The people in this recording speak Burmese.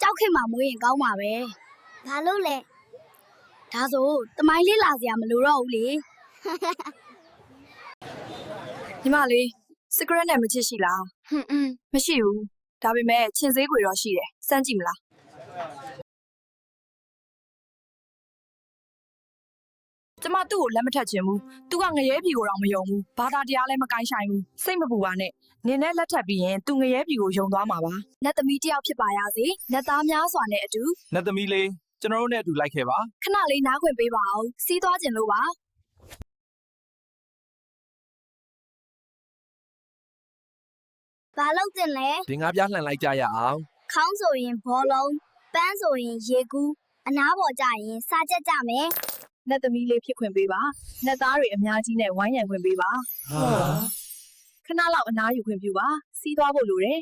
ကြောက်ခင်မှမွေးရင်ကောင်းပါပဲဘာလို့လဲဒါဆိုတမိုင်းလေးလာစရာမလိုတော့ဘူးလေညီမလေးစကရက်နဲ့မချစ်ရှိလားမရှိဘူးဒါပေမဲ့ချင်းစေးခွေတော့ရှိတယ်စမ်းကြည့်မလားကျမသူ့ကိုလက်မထက်ချင်ဘူးသူကငရဲပြီကိုတော့မယုံဘူးဘာသာတရားလည်းမကိုင်းဆိုင်ဘူးစိတ်မပူပါနဲ့နင်နဲ့လက်ထပ်ပြီးရင်သူငရဲပြီကိုယုံသွားမှာပါနတ်သမီးတယောက်ဖြစ်ပါရစေနတ်သားများစွာနဲ့အတူနတ်သမီးလေးကျွန်တော်တို့နဲ့အတူလိုက်ခဲ့ပါခဏလေးနားခွင့်ပေးပါအောင်စီးသွားခြင်းလို့ပါဘာလုပ်တင်လဲဒီငါးပြားလှန်လိုက်ကြရအောင်ခေါင်းဆိုရင်ဘောလုံးပန်းဆိုရင်ရေကူးအနားပေါ်ကြရင်စားချက်ကြမယ်နတ်သမီးလေးဖြစ်ခွင့်ပေးပါနတ်သားတွေအများကြီးနဲ့ဝိုင်းရံခွင့်ပေးပါခဏလောက်အနားယူခွင့်ပြုပါစီးသွားဖို့လိုတယ်